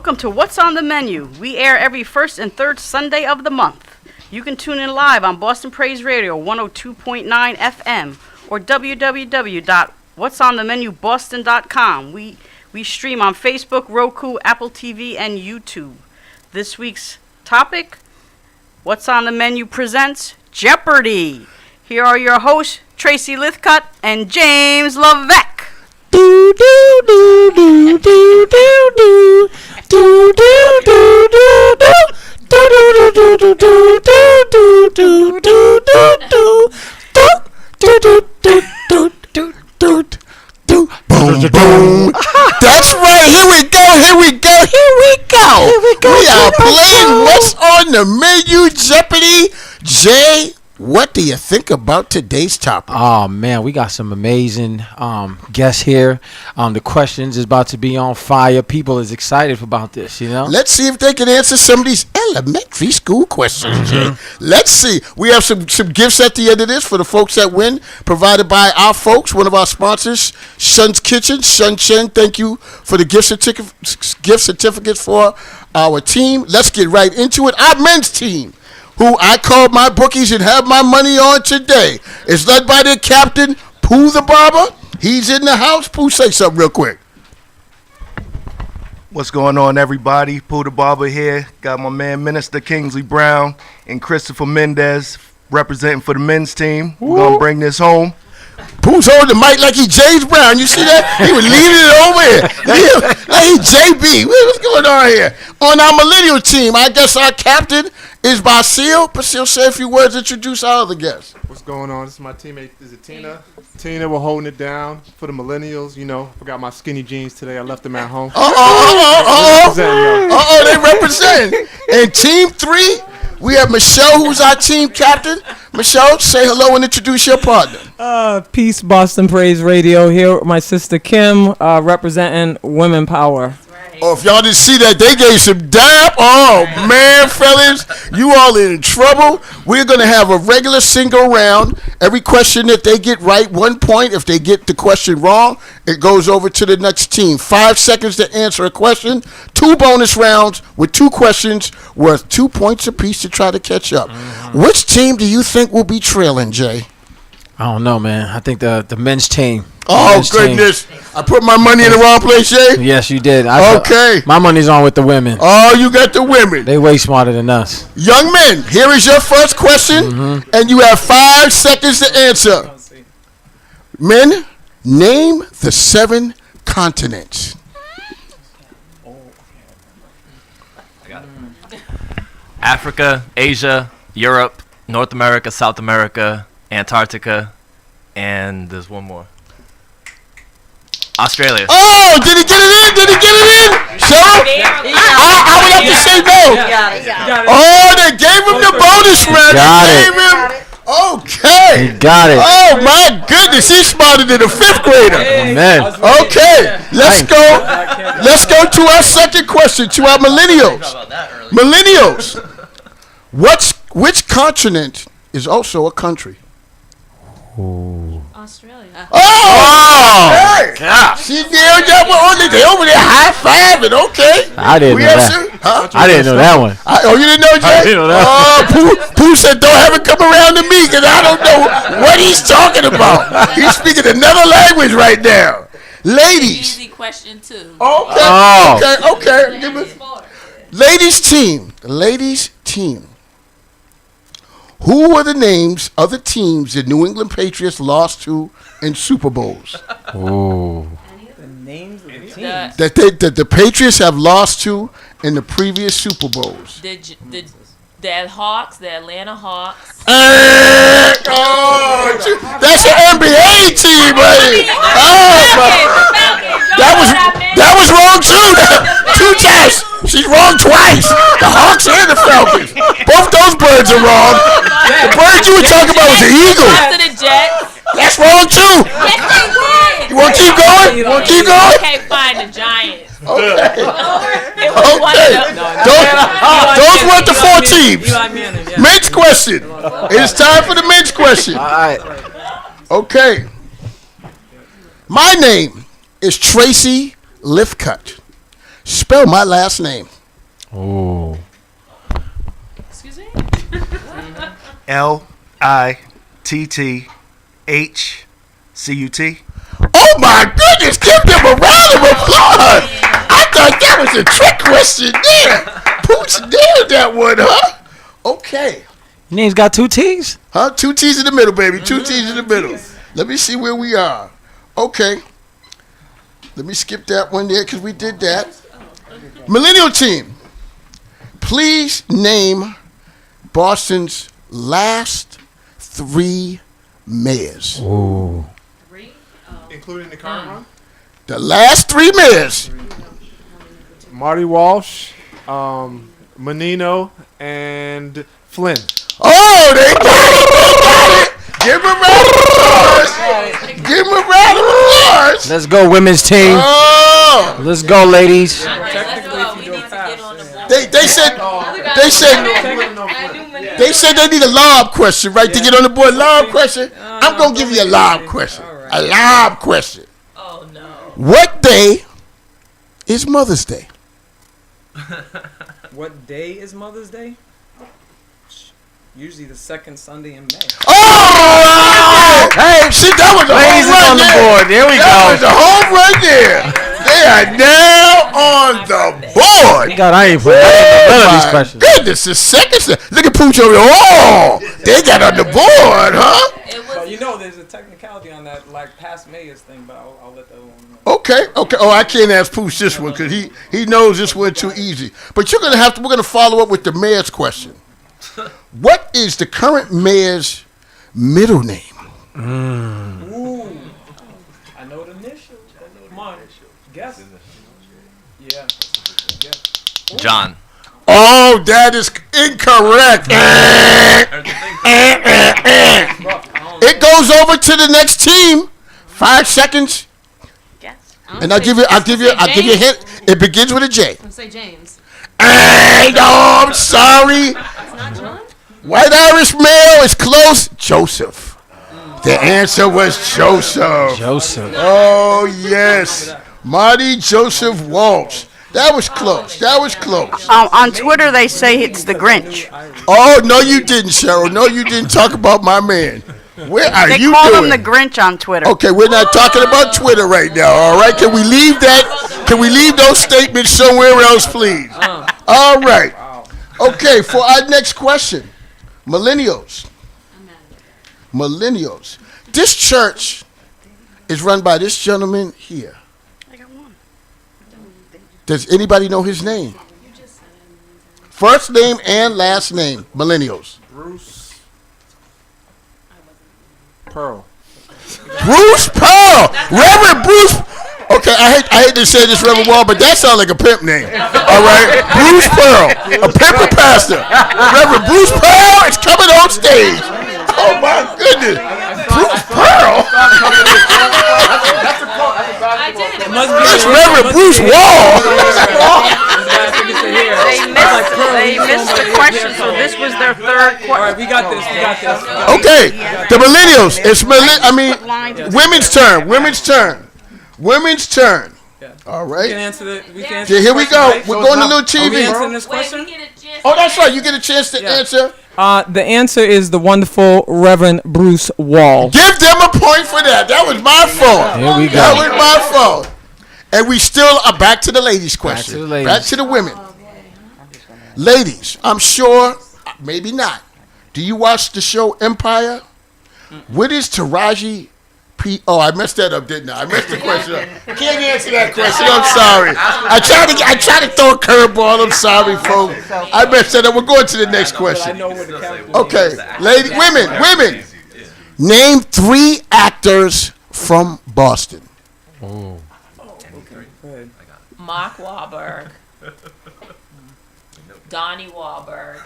Welcome to What's on the Menu. We air every first and third Sunday of the month. You can tune in live on Boston Praise Radio 102.9 FM or www.whatsonthemenuboston.com. We stream on Facebook, Roku, Apple TV, and YouTube. This week's topic, What's on the Menu presents Jeopardy! Here are your hosts, Tracy Lithcutt and James Levesque. Do do do do do do do do do do do do do do do do. Boom, boom. That's right. Here we go. We are playing What's on the Menu Jeopardy. Jay, what do you think about today's topic? Oh, man, we got some amazing guests here. The questions is about to be on fire. People is excited about this, you know? Let's see if they can answer some of these elementary school questions, Jay. Let's see. We have some gifts at the end of this for the folks that win, provided by our folks, one of our sponsors, Shun's Kitchen. Shun Chen, thank you for the gift certificates for our team. Let's get right into it. Our men's team, who I called my bookies and have my money on today, is led by their captain, Pooh the Barber. He's in the house. Pooh, say something real quick. What's going on, everybody? Pooh the Barber here. Got my man, Minister Kingsley Brown and Christopher Mendez representing for the men's team. We're going to bring this home. Pooh's holding the mic like he James Brown. You see that? He was leaving it over here. Like he JB. What's going on here? On our millennial team, I guess our captain is Basil. Basil, say a few words, introduce our other guests. What's going on? This is my teammate. Is it Tina? Tina, we're holding it down for the millennials. You know, forgot my skinny jeans today. I left them at home. They represent. And team 3, we have Michelle, who's our team captain. Michelle, say hello and introduce your partner. Peace, Boston Praise Radio. Here with my sister Kim, representing Women Power. Oh, if y'all didn't see that, they gave some dap. Oh, man, fellas, you all in trouble. We're going to have a regular single round. Every question that they get right, 1 point. If they get the question wrong, it goes over to the next team. 5 seconds to answer a question. 2 bonus rounds with 2 questions worth 2 points apiece to try to catch up. Which team do you think will be trailing, Jay? I don't know, man. I think the men's team. Oh, goodness. I put my money in the wrong place, Jay? Yes, you did. Okay. My money's on with the women. Oh, you got the women. They way smarter than us. Young men, here is your first question, and you have 5 seconds to answer. Men, name the 7 continents. I got it. Africa, Asia, Europe, North America, South America, Antarctica, and there's one more. Australia. Oh, did he get it in? So, I would have to say no. Oh, they gave him the bonus round. Okay. He got it. Oh, my goodness. He's smarter than a 5th grader. Amen. Okay. Let's go to our second question, to our millennials. Millennials. Which continent is also a country? Australia. Oh! Hey! See, they over there high-fiving. Okay. I didn't know that. Huh? I didn't know that one. You didn't know, Jay? I didn't know that. Pooh said, don't have it come around to me because I don't know what he's talking about. He's speaking another language right now. Ladies. Easy question, too. Okay. Ladies team. Who were the names of the teams the New England Patriots lost to in Super Bowls? Oh. The names of the teams. That the Patriots have lost to in the previous Super Bowls. The Hawks, the Atlanta Hawks. That's an NBA team, buddy. That was wrong too. 2 times. She's wrong twice. The Hawks and the Falcons. Both those birds are wrong. The bird you were talking about was the eagle. After the Jets. That's wrong too. Yes, they did. You want to keep going? Okay, fine, the Giants. Okay. Those weren't the 4 teams. Men's question. It's time for the men's question. All right. Okay. My name is Tracy Lithcutt. Spell my last name. Oh. Excuse me? LITTHCUT. Oh my goodness! Give them a round of applause. I thought that was a trick question there. Pooch nailed that one, huh? Okay. Your name's got 2 T's? Huh? 2 T's in the middle, baby. 2 T's in the middle. Let me see where we are. Okay. Let me skip that one there because we did that. Millennial team, please name Boston's last 3 mayors. Ooh. Including the current one? The last 3 mayors. Marty Walsh, Menino, and Flynn. Oh, they got it. They got it. Give them a round of applause. Give them a round of applause. Let's go, women's team. Oh. Let's go, ladies. Technically, if you We do need a to pass, get on the board. They said they need a lob question, right? To get on the board. Lob question. I'm going to give you a lob question. A lob question. Oh, no. What day is Mother's Day? What day is Mother's Day? Usually the second Sunday in May. Oh! Hey, shit, that was a Ladies home run on the there. board. There we That was go. a home run there. They are now on the board. God, I ain't put none of these My questions. goodness, the second. Look at Pooch over there. Oh, they got on the board, huh? It But was. you know, there's a technicality on that, like past Mayors thing, but I'll let the other one know. Okay. Oh, I can't ask Pooch this one because he knows this one too easy. But we're gonna follow up with the mayor's question. What is the current mayor's middle name? Ooh. I know the initials. Come on. Guess. Yeah. John. Oh, that is incorrect. It goes over to the next team. 5 seconds, Guess. and I'll give you a hint. It begins with a J. I'm say James. No, I'm sorry. It's not John? White Irish male is close. Joseph. The answer was Joseph. Joseph. Oh, yes. Marty Joseph Walsh. That was close. That was close. On Twitter, they say it's the Grinch. Oh, no, you didn't, Cheryl. No, you didn't talk about my man. Where are They you call doing? him the Grinch on Twitter. Okay, we're not talking about Twitter right now, all right? Can we leave that? Can we leave those statements somewhere else, please? All right. Okay, for our next question, millennials. Millennials. This church is run by this gentleman here. I got one. Does anybody know his name? First name and last name, millennials. Bruce Pearl. Bruce Pearl, Reverend Bruce. Okay, I hate to say this, Reverend Wall, but that sounds like a pimp name. All right, Bruce Pearl, a pimp pastor. Reverend Bruce Pearl is coming on stage. Oh my goodness, Bruce Pearl. I did. It Must was. be It's Reverend Bruce Wall. They missed the question, so this was their third All right, question. we got this. We got this. Okay, the millennials. It's women's turn. Women's turn. Women's turn. All We can right. answer the. We can answer Yeah, here the we question, go. right? We're going to little Are we TV. answering this Wait, question? we get a chance. Oh, that's right. You get a chance to answer. The answer is the wonderful Reverend Bruce Wall. Give them a point for that. That was my fault. Here we That go. was my fault. And we still are back to the ladies' question. to the ladies. Back to the women. Ladies, I'm sure, maybe not. Do you watch the show Empire? What is Taraji P? Oh, I messed that up, didn't I? I messed the question up. Can't answer that question. I'm sorry. I tried to throw a curveball. I'm sorry, folks. I messed that up. We're going to the next I question. know where the captain Okay, women. Name 3 actors from Boston. Oh. Mark Wahlberg. Donnie Wahlberg.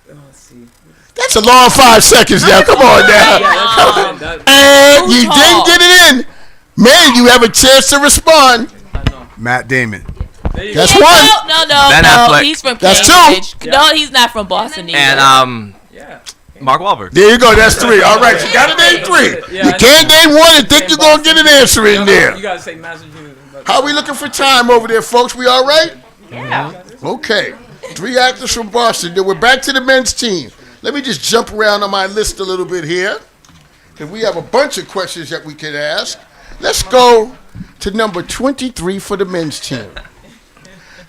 Let's see. That's a long 5 seconds now. Come on now. And you didn't get it in. Man, you have a chance to respond. Matt Damon. That's Yeah, one. No, Ben Affleck. he's from That's two. Cambridge. No, he's not from Boston either. And Yeah. Mark Wahlberg. There you go. That's 3. All right, you got to name 3. You can't name 1 and think you're going to get an answer in there. You gotta say Massachusetts. How we looking for time over there, folks? We all right? Yeah. Okay. 3 actors from Boston. Then we're back to the men's team. Let me just jump around on my list a little bit here. And we have a bunch of questions that we can ask. Let's go to number 23 for the men's team.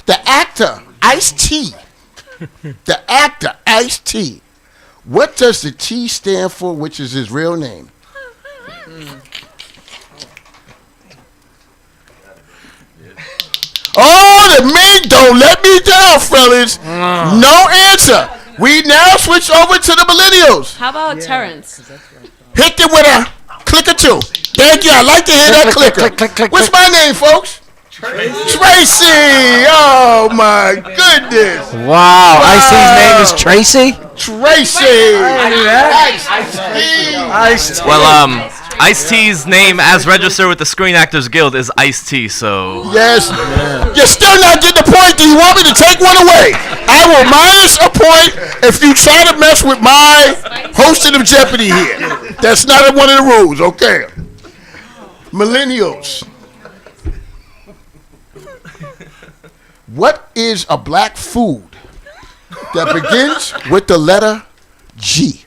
The actor, Ice-T. The actor, Ice-T. What does the T stand for, which is his real name? Oh, the men don't let me down, fellas. No answer. We now switch over to the millennials. How about Terrence? Hit them with a click or 2. Thank you. I like to hear that clicker. What's my name, folks? Tracy. Oh, my goodness. Wow. Ice-T's name is Tracy? Tracy. Ice-T. Well, Ice-T's name as registered with the Screen Actors Guild is Ice-T, so... Yes. You're still not getting the point. Do you want me to take one away? I will minus a point if you try to mess with my hosting of Jeopardy here. That's not one of the rules, okay? Millennials. What is a black food that begins with the letter G?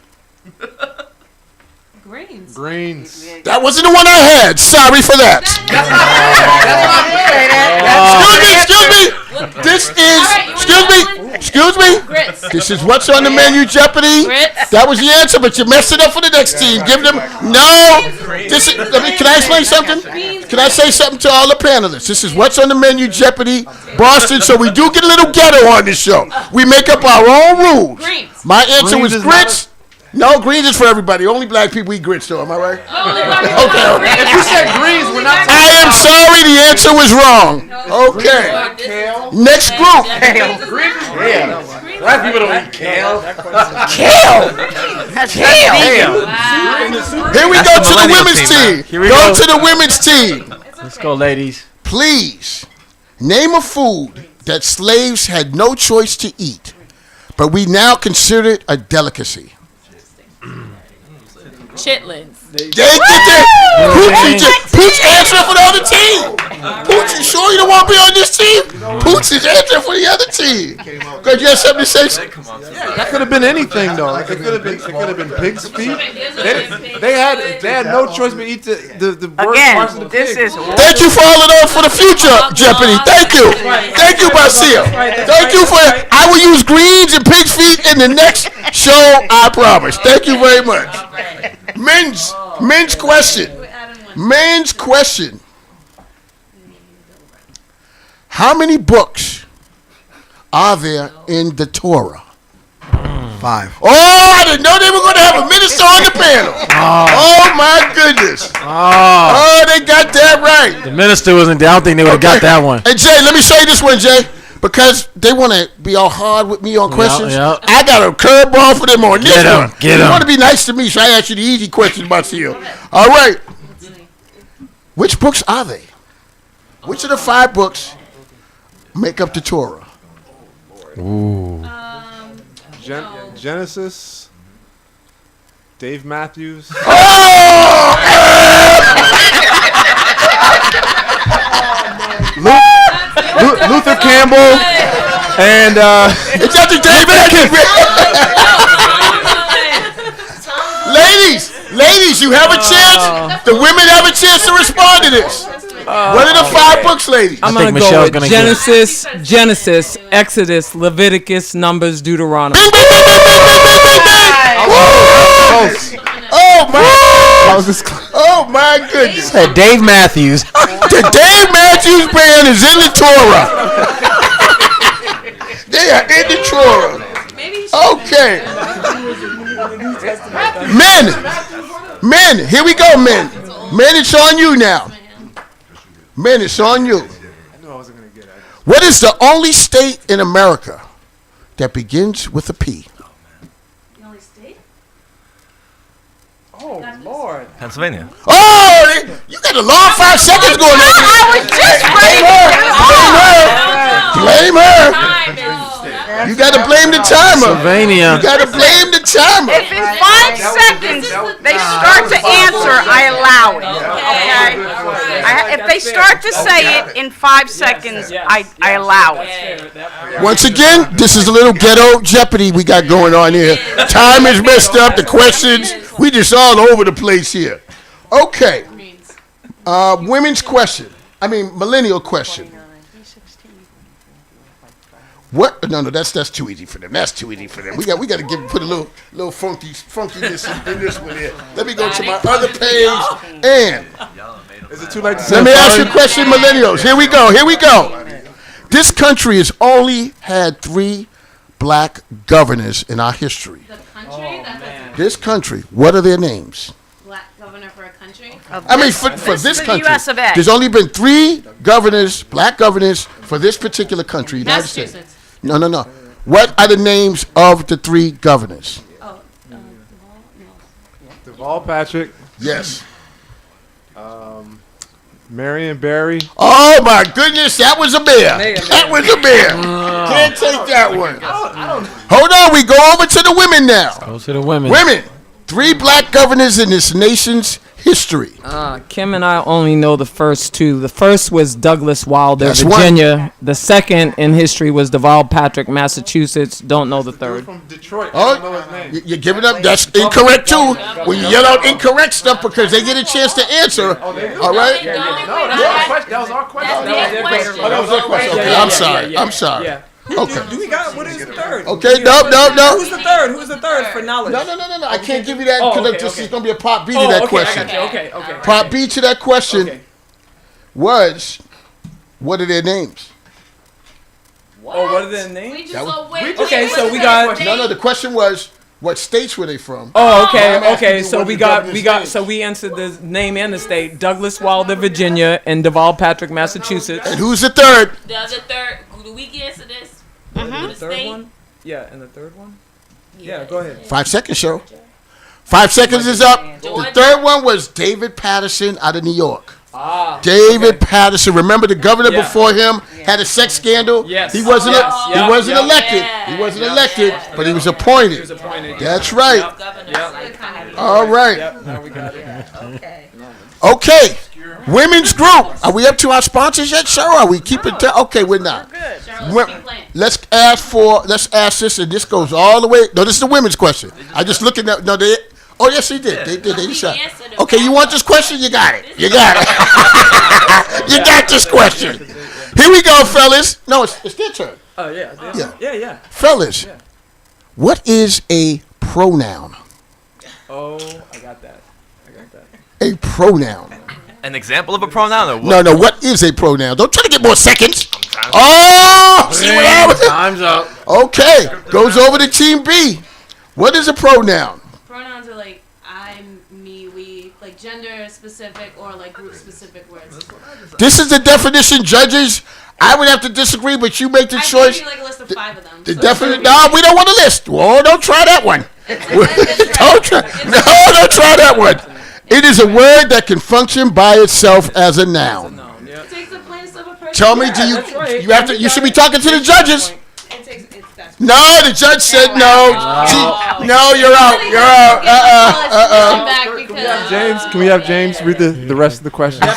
Greens. Greens. That wasn't the one I had. Sorry for that. Excuse me. This is, excuse me. Grits. This is what's on the menu, Jeopardy. Grits. That was the answer, but you messed it up for the next team. Give them, no. This is, can I explain something? Can I say something to all the panelists? This is what's on the menu, Jeopardy, Boston, so we do get a little ghetto on this show. We make up our own rules. Greens. My answer Greens was is grits. No, greens is for everybody. Only black people eat grits, though. Am I right? Okay. If you said greens, we're not I am sorry, the answer was wrong. Okay. Next group. Black people don't eat kale. Kale. Here we go to the women's team. Here we Go go. to the women's team. Let's go, ladies. Please, name a food that slaves had no choice to eat, but we now consider it a delicacy. Chitlins. They get that. Pooch answering for the other team. Pooch, you sure you don't want to be on this team? Pooch is answering for the other team. Because you have something to say. That could have been anything though. It could have been pig's feet. They had no choice but eat the worst parts of the pig. Thank you for all of those for the future, Jeopardy. Thank you. Thank you, Basil. Thank you for, I will use greens and pig's feet in the next show, I promise. Thank you very much. Men's question. Men's question. How many books are there in the Torah? 5. Oh, I didn't know they were going to have a minister on the panel. Oh my goodness. Oh, they got that right. The minister wasn't there. I don't think they would have got that one. Hey, Jay, let me show you this one, Jay. Because they want to be all hard with me on questions. Yep. I got a curveball for them on this Get 'em, one. get You 'em. want to be nice to me, so I ask you the easy questions, Basil. All right. Which books are they? Which of the 5 books make up the Torah? Genesis. Dave Matthews. Luther Campbell. And It's not the David. Ladies, you have a chance. The women have a chance to respond to this. What are the 5 books, ladies? I'm think gonna go Michelle's with gonna get Genesis, Exodus, Leviticus, Numbers, Deuteronomy. Bing, bing, bing, bing, bing, bing, bing, bing, bing. Woo! Oh my goodness. Hey, Dave Matthews. The Dave Matthews Band is in the Torah. They are in the Torah. Okay. Men, here we go, men. Men, it's on you now. Men, it's on you. What is the only state in America that begins with a P? Pennsylvania. Oh, you got a long 5 seconds going on. I was just Blame her. You got to blame the timer. Pennsylvania. You got to blame the timer. If in 5 seconds they start to answer, I allow it. Okay? If they start to say it in 5 seconds, I allow it. Once again, this is a little Ghetto Jeopardy we got going on here. Time is messed up. The questions, we just all over the place here. Okay. Women's question. Millennial question. What? No, that's too easy for them. That's too easy for them. We got to put a little funkiness in this one here. Let me go to my other page. And Is it too late to say let me ask you a sorry? question, millennials. Here we go. This country has only had 3 black governors in our history. The country? That's a This country, what are their names? black governor for a country? For this the country, US of A. there's only been 3 governors, black governors, for this particular country, United States. Massachusetts. No. What are the names of the 3 governors? Oh, Deval Patrick, Yes. Marion Barry. Oh my goodness, that was a bear. That was a bear. Can't take that one. Hold on, we go over to the women now. Go to the women. Women, 3 black governors in this nation's history. Kim and I only know the first 2. The first was Douglas Wilder, That's Virginia. The second in history was Deval Patrick, Massachusetts. Don't know the third. From Detroit. I don't know his Oh, name. you're giving up. That's incorrect too. When you yell out incorrect stuff because they get a chance to answer. All right. No, that was our question. That was their question. Okay, I'm sorry. Yeah. Okay. Do we got what is the third? Okay. No. Who's the third? Who's the third for knowledge? No. I can't give you that Oh, because okay, this okay. is going to be a part B to Oh, that okay, question. I got you. Okay. Part B to that question Okay. was, what are their names? Oh, what are their we names? just That wait. Okay, so we got. No. The question was, what states were they from? Oh, I'm okay. asking you So what we the got governor's so names. we answered the name and the state. Douglas Wilder, Virginia, and Deval Patrick, Massachusetts. And who's the third? The other third. Do we get to this? The The third state? one? Yeah, and the third one? Yeah, go ahead. 5 seconds, show. 5 seconds is up. The Georgia. third one was David Patterson out of New York. Ah. David Patterson. Remember the governor Yeah. before him had a sex scandal? Yes. He wasn't Yes. he Yeah. wasn't Yeah. elected. Yeah. He wasn't Yeah. elected, Yeah. but he was appointed. He was appointed. That's right. Governor. All right. Yep, now we got it. Okay. Women's group. Are we up to our sponsors yet, show? Are we keeping okay, we're not. Let's ask this, and this goes all the way. No, this is the women's question. I just looking at oh yes, they did. They did. They shot. answered it. Okay, you want this question? You got it. You got it. You got this question. Here we go, fellas. No, it's their turn. Oh, yeah. Yeah. Fellas, what is a pronoun? Oh, I got that. A pronoun. An example of a pronoun or what? No, what is a pronoun? Don't try to get more seconds. Oh, see what happened? Time's up. Okay, goes over to Team B. What is a pronoun? Pronouns are like I, me, we, like gender specific or like group specific words. This is the definition, judges. I would have to disagree, but you make the I choice. gave you like a list of 5 of them. The so- definite. No, we don't want a list. Whoa, don't try that one. Don't try. No, don't try that one. It is a word that can function by itself as a noun. It takes the place of a person. Tell me, do you? that's right. You have to. You should be talking to the judges. It takes, that's No, the judge said no. No, you're out. You're out. Come back because James, can we have James read the rest of the questions?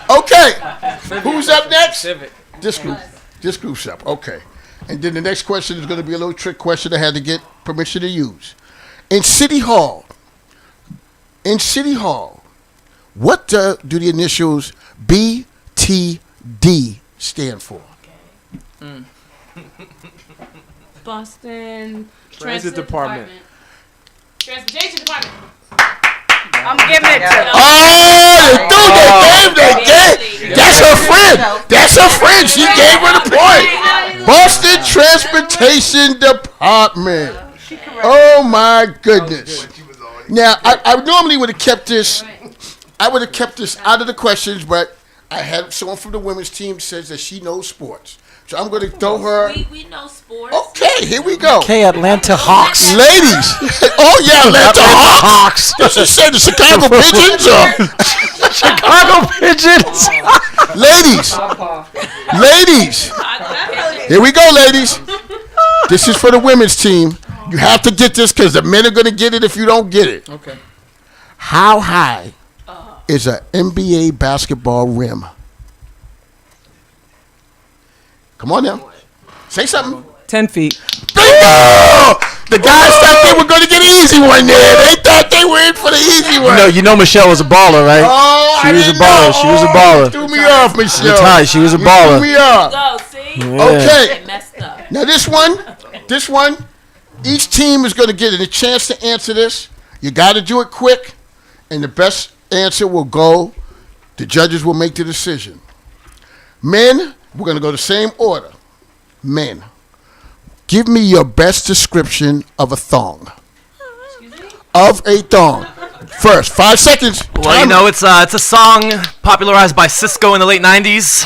Okay. Who's up next? Civic. This group. This group's up. Okay. And then the next question is going to be a little trick question I had to get permission to use. In City Hall, what do the initials BTD stand for? Boston Transit Department. Transportation Department. I'm giving it to Oh, they gave. That's her friend. That's her friend. She gave her the point. Boston Transportation Department. Oh my goodness. Now, I normally would have kept this. I would have kept this out of the questions, but I had someone from the women's team says that she knows sports, so I'm going to throw her. We know sports. Okay, here we go. Okay, Atlanta Hawks. Ladies. Oh yeah, Atlanta Hawks. Does she say the Chicago Pigeons or Chicago Pigeons. ladies? Ladies. Here we go, ladies. This is for the women's team. You have to get this because the men are going to get it if you don't get it. Okay. How high is an NBA basketball rim? Come on now. Say something. 10 feet. Bingo! The guys thought they were going to get an easy one there. They thought they were in for the easy one. You know Michelle was a baller, right? Oh, She was a baller. She was a baller. Threw me off, Michelle. Tight. She was a baller. Threw me off. Go, see? Okay. They messed up. Now this one, each team is going to get a chance to answer this. You got to do it quick, and the best answer will go. The judges will make the decision. Men, we're going to go the same order. Men, give me your best description of a thong. Of a thong. First, 5 seconds. Well, you know, it's a song popularized by Cisco in the late 90s.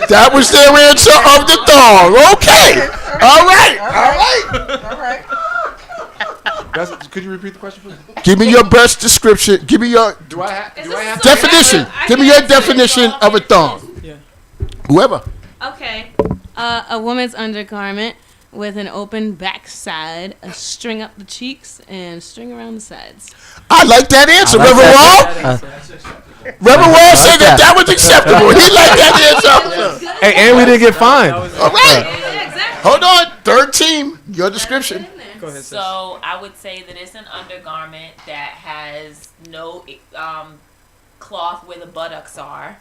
That was their answer of the thong. Okay. All right. Could you repeat the question, please? Give me your best description. Give me your Do I have definition. Give me your definition of a thong. Yeah. Whoever. Okay. A woman's undergarment with an open backside, a string up the cheeks, and string around the sides. I like that answer, Reverend Wall. Reverend Wall said that was acceptable. He liked that answer. Hey, and we didn't get fined. All right. Hold on. Third team. Your description. Go ahead, sis. So I would say that it's an undergarment that has no cloth where the buttocks are,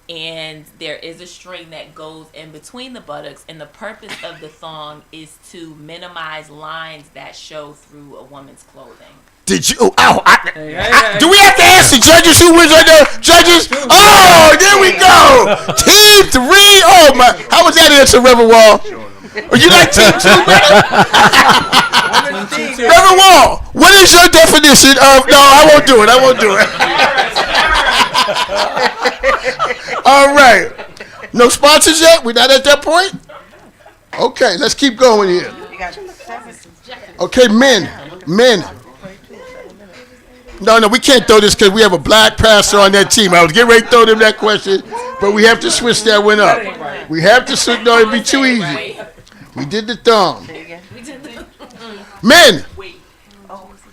and there is a string that goes in between the buttocks, and the purpose of the thong is to minimize lines that show through a woman's clothing. Did you? Do we have to ask the judges who was on the judges? Oh, there we go. Team 3. Oh my! How was that answer, Reverend Wall? Oh, you like team 2, brother? Reverend Wall, what is your definition of? No, I won't do it. All right. No sponsors yet? We're not at that point? Okay, let's keep going here. Okay, men. No, we can't throw this because we have a black pastor on that team. I was getting ready to throw them that question, but we have to switch that one up. We have to switch. No, it'd be too easy. We did the thumb. Men,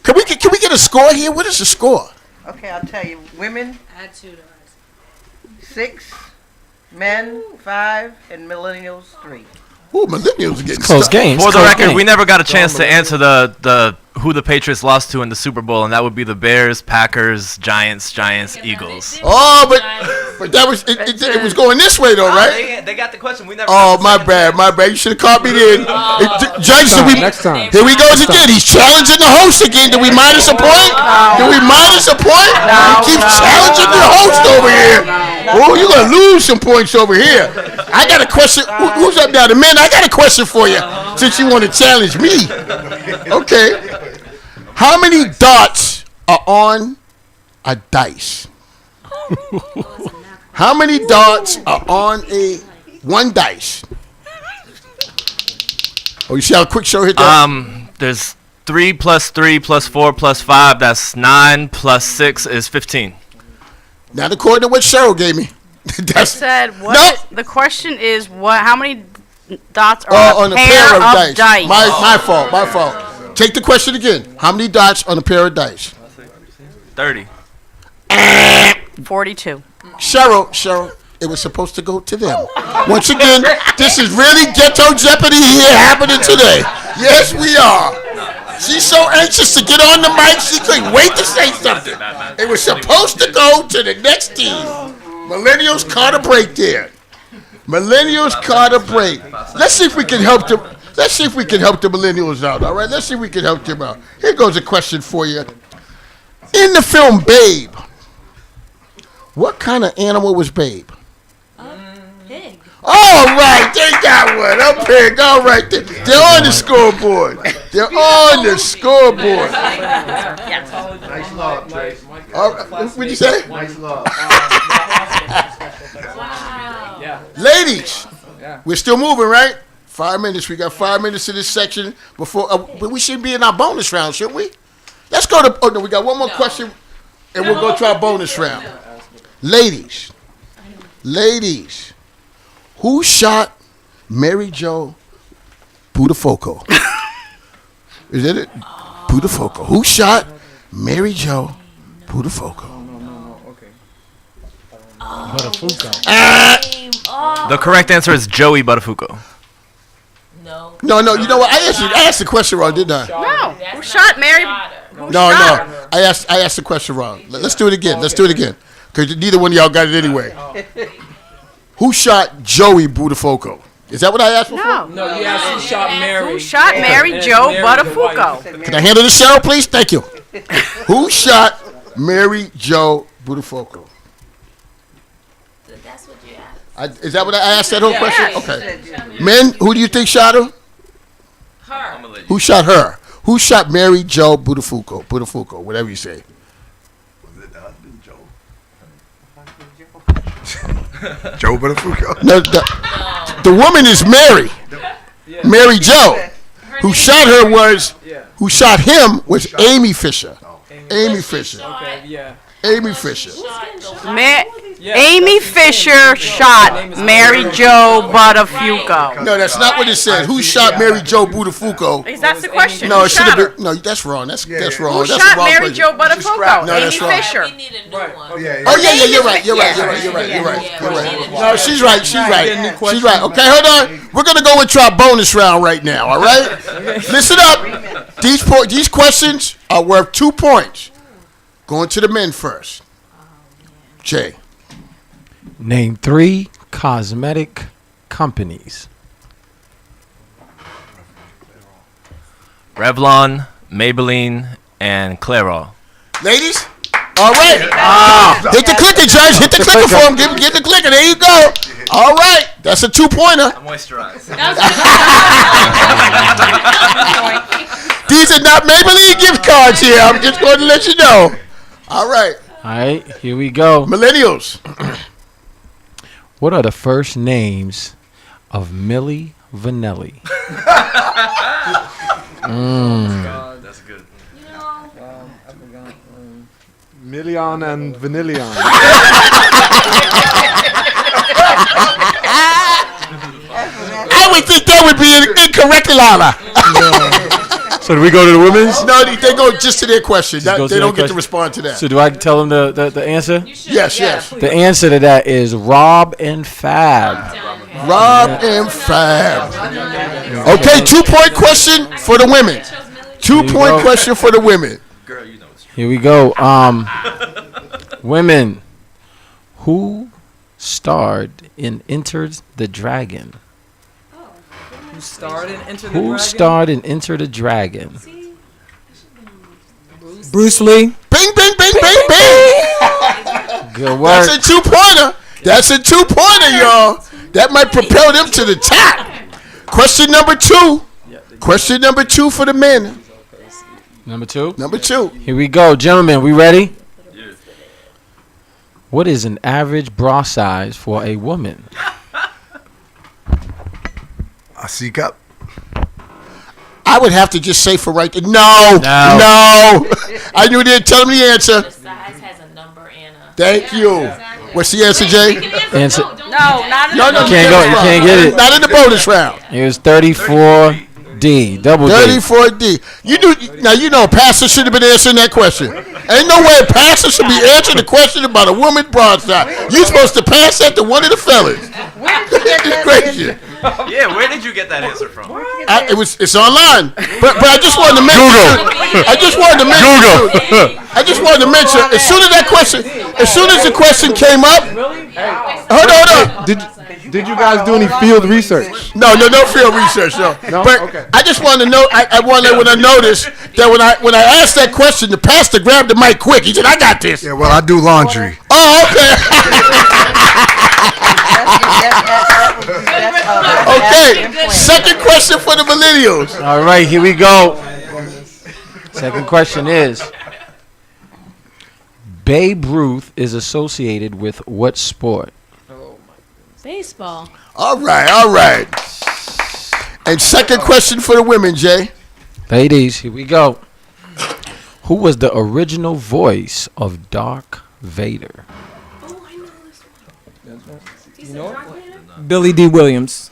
can we get a score here? What is the score? Okay, I'll tell you. Women, Add 2 to ours. 6, men, 5, and millennials, 3. Ooh, millennials are getting Close stuck. games. For the record, we never got a chance to answer the who the Patriots lost to in the Super Bowl, and that would be the Bears, Packers, Giants, Eagles. Oh, but that was it was going this way though, right? They got the question. We never. Oh, my bad. You should have caught me then. Judge, Next time. here we goes again. He's challenging the host again. Did we minus a point? He keeps challenging the host over here. Oh, you're going to lose some points over here. I got a question. Who's up now? The men, I got a question for you since you want to challenge me. Okay. How many dots are on a dice? How many dots are on one dice? Oh, you see how quick show hit that? There's 3 plus 3 plus 4 plus 5. That's 9 plus 6 is 15. Not according to what Cheryl gave me. I said what? No. The question is what? How many dots are on a pair of dice? My fault. Take the question again. How many dots on a pair of dice? 30. 42. Cheryl, it was supposed to go to them. Once again, this is really Ghetto Jeopardy here happening today. Yes, we are. She's so anxious to get on the mic, she couldn't wait to say something. It was supposed to go to the next team. Millennials caught a break there. Let's see if we can help them. Let's see if we can help the millennials out, all right? Let's see if we can help them out. Here goes a question for you. In the film Babe, what kind of animal was Babe? Pig. All right, they got one. A pig, all right. They're on the scoreboard. Nice love, Trace. All right, what'd you say? Nice love. Wow. Ladies, we're still moving, right? 5 minutes. We got 5 minutes in this section before. But we should be in our bonus round, shouldn't we? Let's go to. Oh no, we got one more question, and we'll go to our bonus round. Ladies, who shot Mary Jo Buttafuoco? Is that it? Buttafuoco. Who shot Mary Jo Buttafuoco? The correct answer is Joey Buttafuoco. No. No. You know what? I asked the question wrong, didn't I? No. Who shot Mary? Who No. shot her? I asked the question wrong. Let's do it again. Let's do it again. Because neither one of y'all got it anyway. Who shot Joey Buttafuoco? Is that what I asked before? No. No, you asked who shot Mary. Who shot Mary And Jo Mary Buttafuoco? Can I handle this, Cheryl, please? Thank you. Who shot Mary Jo Buttafuoco? That's what you asked. Is that what I asked that whole question? Yes. Okay. Men, who do you think shot her? Her. Who shot her? Who shot Mary Jo Buttafuoco? Buttafuoco, whatever you say. Joe Buttafuoco. No, the woman is Mary. Mary Jo. Who shot her was, who shot him was Amy Fisher. Amy Fisher. Okay, yeah. Amy Fisher. Amy Fisher shot Mary Jo Buttafuoco. No, that's not what it says. Who shot Mary Jo Buttafuoco? That's the question. No, Who it should shot have her? been. No, that's wrong. That's wrong. Who That's shot the wrong Mary question. Jo Buttafuoco? No, Amy that's wrong. Fisher. We need a new one. Oh yeah, you're right. You're right. No, she's right. She's right. Okay, hold on. We're gonna go into our bonus round right now. All right. Listen up. These questions are worth 2 points. Going to the men first. Jay. Name 3 cosmetic companies. Revlon, Maybelline, and Clairol. Ladies. All right. Hit the clicker, Judge. Hit the clicker for him. Get the clicker. There you go. All right. That's a 2-pointer. Moisturize. These are not Maybelline gift cards here. I'm just going to let you know. All right. All right, here we go. Millennials. What are the first names of Milli Vanilli? That's good. Million and Vanillion. I would think that would be an incorrect, Lala. So do we go to the women's? No, they go just to their question. Just go to They their don't get to question. respond to that. So do I tell them the answer? Yes. The answer to that is Rob and Fab. Rob and Fab. Okay, 2-point question for the women. 2-point question for the women. Here we go. Women. Who starred in Enter the Dragon? Who starred in Enter the Who Dragon? starred in Enter the Dragon? Bruce Lee. Bing, bing, bing, bing, bing. Good work. That's a 2-pointer. That's a 2-pointer, y'all. That might propel them to the top. Question number 2. Question number 2 for the men. Number 2. Number 2. Here we go, gentlemen. We ready? What is an average bra size for a woman? A C cup. I would have to just say for right there. No. I knew they'd tell me the answer. The size has a number and a. Thank you. What's the answer, Jay? Answer. No, not in No, the You can't go. You can't get it. Not in the bonus round. It was 34D. Double D. 34D. You know, Pastor should have been answering that question. Ain't no way a pastor should be answering the question about a woman's broadside. You supposed to pass that to one of the fellas. It's crazy. Yeah, where did you get that answer from? It's online. But I just wanted to mention. I just wanted to mention. As soon as the question came up. Hold on. Did you guys do any field research? No field research, no. But Okay. I just wanted to know. I wanted to notice that when I asked that question, the pastor grabbed the mic quick. He said, "I got this." Yeah, well, I do laundry. Oh, okay. Okay. Second question for the millennials. All right, here we go. Second question is: Babe Ruth is associated with what sport? Baseball. All right. And second question for the women, Jay. Ladies, here we go. Who was the original voice of Darth Vader? Billy D. Williams.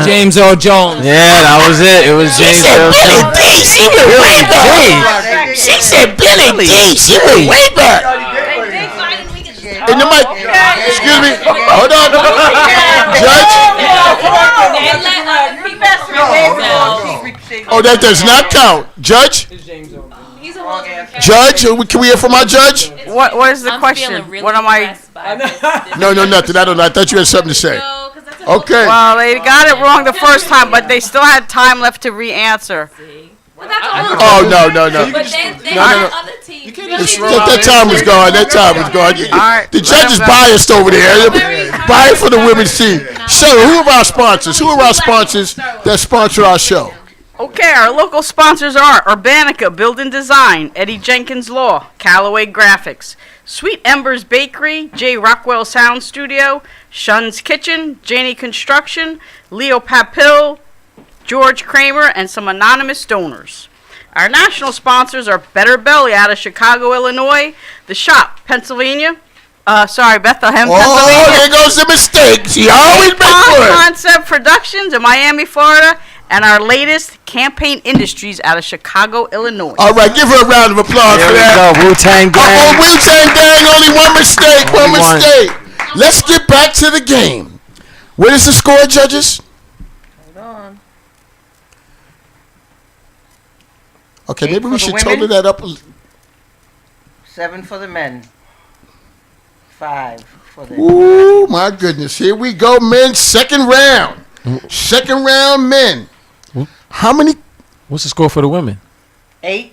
James Earl Jones. Yeah, that was it. It was James Earl Jones. She went way back. She said Billy D. She went way back. And the mic. Excuse me. Hold on. Judge. Oh, that does not count. Judge. Judge, can we hear from our judge? What is the question? What am I? No, nothing. I don't know. I thought you had something to say. Okay. Well, they got it wrong the first time, but they still had time left to re-answer. Oh, no. No. That time was gone. The judge is biased over there. Biased for the women's team. So, who are our sponsors? Who are our sponsors that sponsor our show? Okay, our local sponsors are Urbanica Building Design, Eddie Jenkins Law, Callaway Graphics, Sweet Embers Bakery, J. Rockwell Sound Studio, Shun's Kitchen, Janie Construction, Leo Papil, George Kramer, and some anonymous donors. Our national sponsors are Better Belly out of Chicago, Illinois, The Shop, Pennsylvania. Bethlehem, Pennsylvania. Oh, there goes the mistake. She always makes good. Concept Productions in Miami, Florida. And our latest, Campaign Industries out of Chicago, Illinois. All right, give her a round of applause for that. There we go, Wu-Tang Gang. Wu-Tang Gang, only one mistake, one mistake. Let's get back to the game. What is the score, judges? Hold on. Okay, 8 maybe we for the should women. total that up. 7 for the men. 5 for the Ooh, my goodness. Here we go, men. Second round. Second round, men. How many? What's the score for the women? 8,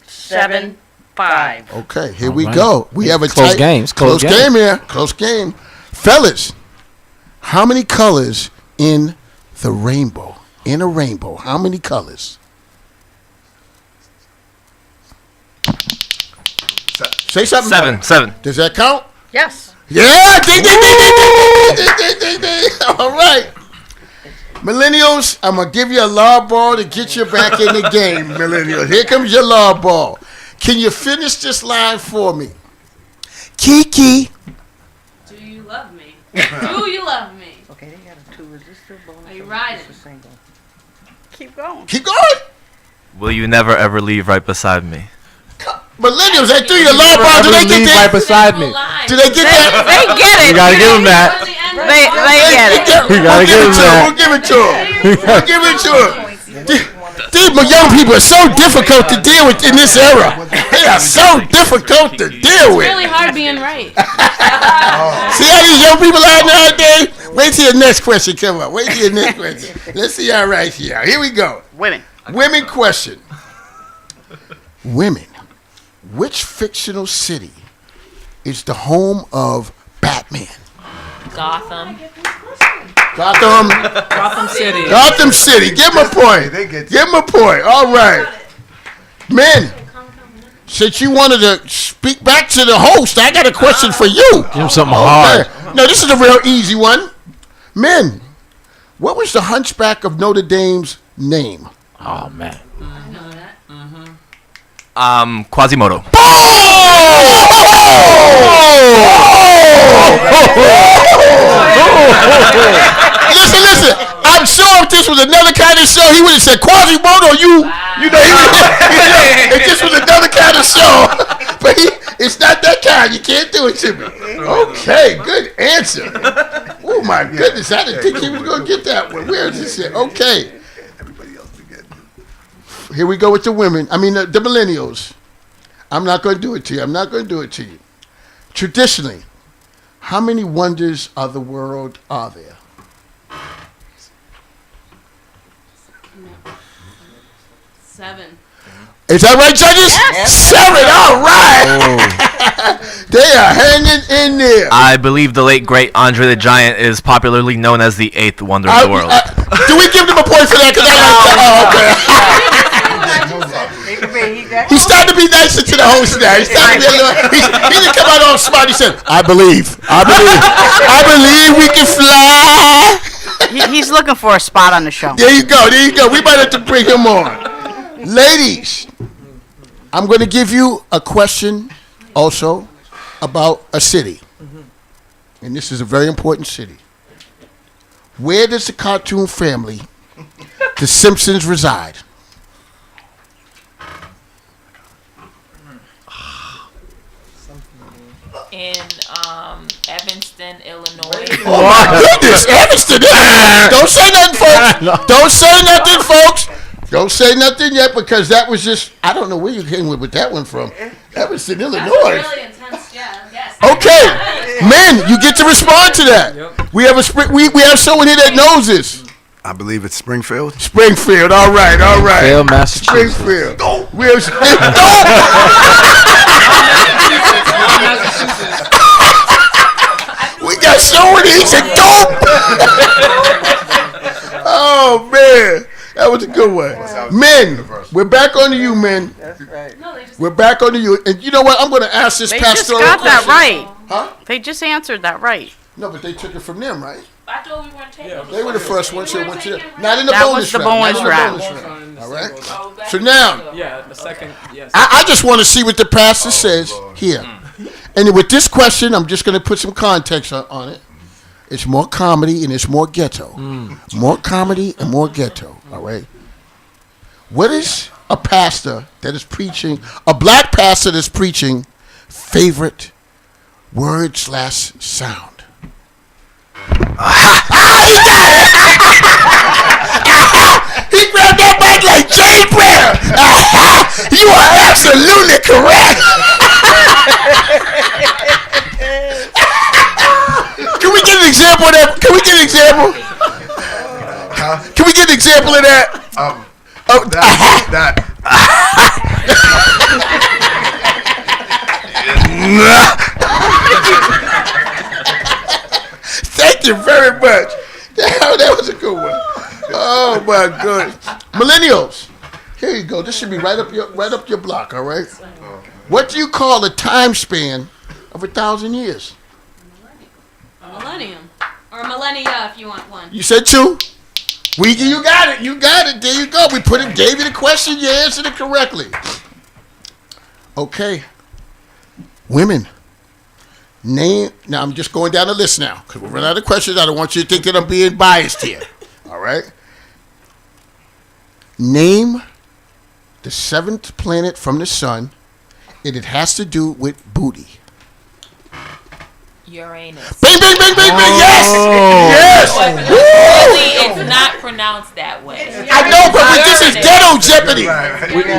7, 5. Okay, here we go. We have a close tight, game. Close game here. Close game. Fellas, how many colors in the rainbow? In a rainbow, how many colors? Say something. Seven. Does that count? Yes. Yeah. Ding. All right. Millennials, I'm going to give you a lob ball to get you back in the game, millennials. Here comes your lob ball. Can you finish this line for me? Kiki. Do you love me? Do you love me? Okay, they got a 2. Is this still bonus? Are you or riding? is this a single? Keep going. Keep going. Will you never ever leave right beside me? Millennials, they threw you the lob ball. Do they get that? right beside me. Do they get that? They get it. You gotta give them that. They get it. We gotta give them that. We'll give it to them. We'll give it to them. These young people are so difficult to deal with in this era. They are so difficult to deal with. It's really hard being right. See how these young people are nowadays? Wait till your next question come up. Wait till your next question. Let's see how right here. Here we go. Women question. Women. Which fictional city is the home of Batman? Gotham. Gotham City. Gotham City. Give him a point. Give him a point. All right. Men, since you wanted to speak back to the host, I got a question for you. Give him something hard. No, this is a real easy one. Men, what was the Hunchback of Notre Dame's name? Oh, man. Quasimodo. Listen. I'm sure if this was another kind of show, he would have said Quasimodo. You know, if this was another kind of show, but it's not that kind. You can't do it to me. Okay, good answer. Oh my goodness, I didn't think he was going to get that one. Where is this at? Okay. Here we go with the women. I mean, the millennials. I'm not going to do it to you. Traditionally, how many wonders of the world are there? 7. Is that right, judges? Yes. 7. All right. They are hanging in there. I believe the late great Andre the Giant is popularly known as the 8th wonder of the world. Do we give them a point for that? Because I like that. Okay. He's starting to be nicer to the host now. He's starting to be he didn't come out all smart. He said, I believe we can fly. He's looking for a spot on the show. There you go. We might have to bring him on. Ladies, I'm going to give you a question also about a city. And this is a very important city. Where does the cartoon family, the Simpsons, reside? In Evanston, Illinois. Oh my goodness, Evanston! Don't say nothing, folks. Don't say nothing, folks. Don't say nothing yet because that was just, I don't know where you came with that one from. Evanston, Illinois. Really intense, yeah. Yes. Okay, men, you get to respond to that. We have we have someone here that knows this. I believe it's Springfield. Springfield, all right. Springfield, Massachusetts. Springfield. We have We got someone here said dope. Oh man, that was a good one. Men, we're back on to you, men. That's right. We're back on to you, and you know what? I'm going to ask this They just pastoral got that question. right. Huh? They just answered that right. No, but they took it from them, right? I thought we weren't taking. They were the first ones who went to them. Not in the That bonus was the round. bonus Not in the round. All right. So now, Yeah, the second. Yes. I just want to see what the pastor says here. And with this question, I'm just going to put some context on it. It's more comedy and it's more ghetto. More comedy and more ghetto. All right. What is a pastor that is preaching, a black pastor that's preaching, favorite word/sound? He grabbed that mic like Jay Blair. You are absolutely correct. Can we get an example of that? Can we get an example? Can we get an example of that? Thank you very much. That was a good one. Oh my goodness. Millennials. Here you go. This should be right up your block, all right? What do you call the time span of 1,000 years? A millennium. Or a millennia if you want one. You said 2? You got it. You got it. There you go. We gave you the question. You answered it correctly. Okay. Women. Now I'm just going down the list now because we're running out of questions. I don't want you to think that I'm being biased here. All right. Name the 7th planet from the sun, and it has to do with booty. Uranus. Bing, bing, bing, bing, bing. Yes. Yes. Really, it's not pronounced that way. I know, but this is Ghetto Jeopardy.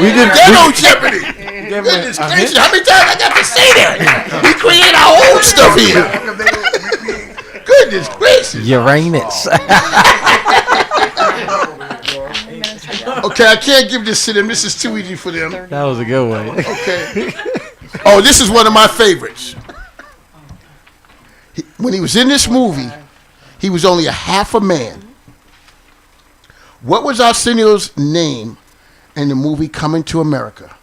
We did Ghetto Jeopardy. Goodness gracious, how many times I got to say that? We create our own stuff here. Goodness gracious. Uranus. Okay, I can't give this to them. This is too easy for them. That was a good one. Okay. Oh, this is one of my favorites. When he was in this movie, he was only a half a man. What was Arsenio's name in the movie Coming to America?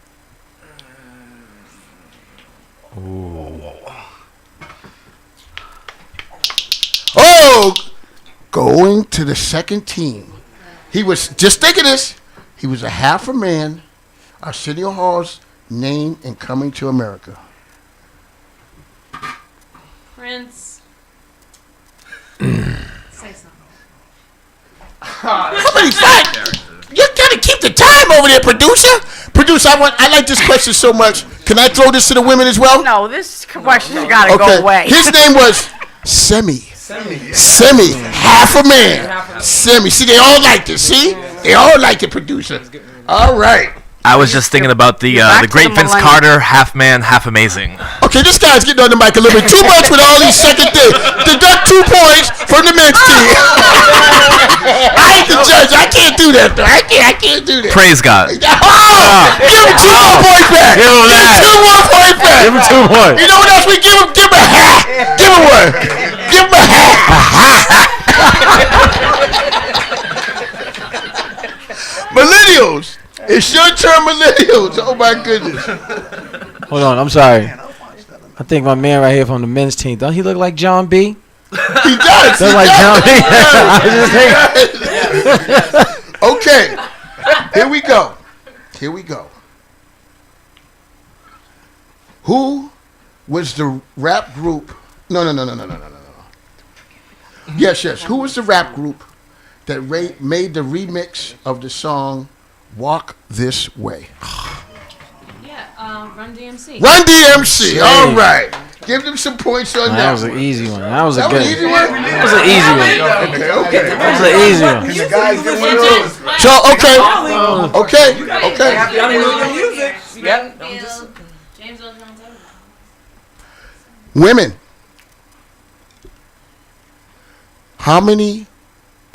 Oh, going to the second team. He was, just think of this, he was a half a man. Arsenio Hall's name in Coming to America. Prince. Say something. How many facts? You gotta keep the time over there, producer. Producer, I like this question so much. Can I throw this to the women as well? No, this question's gotta go away. His name was Semi, half a man. Semi. See, they all like this. See? They all like it, producer. All right. I was just thinking about the great Vince Carter, half man, half amazing. Okay, this guy's getting on the mic a little bit too much with all these second things. Deduct 2 points from the men's team. I ain't the judge. I can't do that, though. I can't do that. Praise God. Give him 2 more points back. Give him that. 2 more points back. Give him 2 points. You know what else we give him? Give him a hat. Give him one. Give him a hat. Millennials. It's your turn, millennials. Oh, my goodness. Hold on, I'm sorry. I think my man right here from the men's team, don't he look like John B? He does. Look like John B. Okay. Here we go. Who was the rap group? No. Yes, yes. Who was the rap group that made the remix of the song "Walk This Way"? Yeah, Run DMC. Run DMC. All right. Give them some points on that. That was an easy one. That was a That good was an easy one? That was an easy one. Okay. That was an easy one. Can the guys get one of those? So, okay. Y'all know your music. Yep. James Earl Jones. Women. How many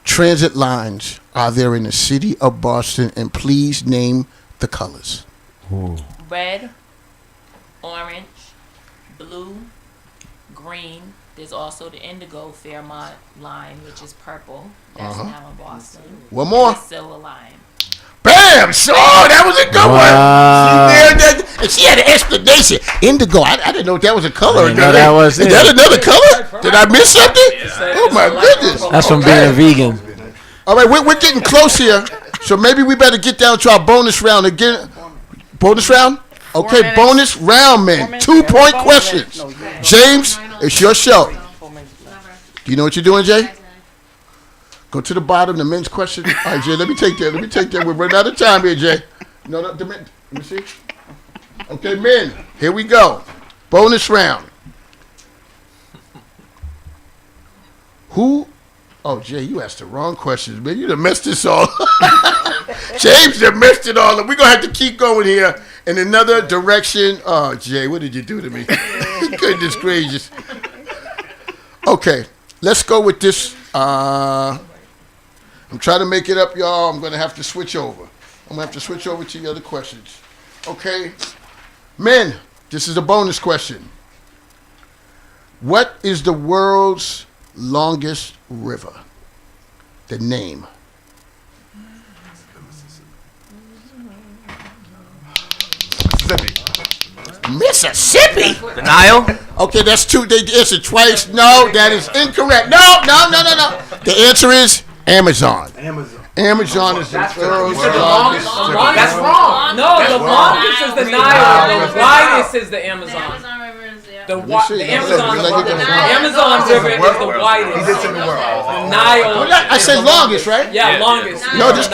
transit lines are there in the city of Boston? And please name the colors. Red, orange, blue, green. There's also the Indigo Fairmont line, which is purple. That's now in Boston. One more. The Silver line. Bam! So that was a good one. And she had an explanation. Indigo. I didn't know if that was a color. No, that was Is it. that another color? Did I miss something? Oh my goodness. That's from being a vegan. All right, we're getting close here, so maybe we better get down to our bonus round again. Bonus round? Okay, minutes. bonus round, man. 2-point questions. James, it's your show. Do you know what you're doing, Jay? Go to the bottom, the men's question. All right, Jay, let me take that. We're running out of time here, Jay. No, the men. Let me see. Okay, men, here we go. Bonus round. Who? Oh, Jay, you asked the wrong questions, man. You done messed this all. James done messed it all up. We're going to have to keep going here in another direction. Oh, Jay, what did you do to me? Goodness gracious. Okay, let's go with this. I'm trying to make it up, y'all. I'm going to have to switch over. I'm going to have to switch over to the other questions. Okay. Men, this is a bonus question. What is the world's longest river? The name. Mississippi? The Nile? Okay, that's two. They answered twice. No, that is incorrect. No. The answer is Amazon. Amazon is the world's longest river. That's wrong. No, the longest is the Nile. The widest is the Amazon. The Amazon River is the widest. The Nile. I said longest, right? Yeah, longest. No, this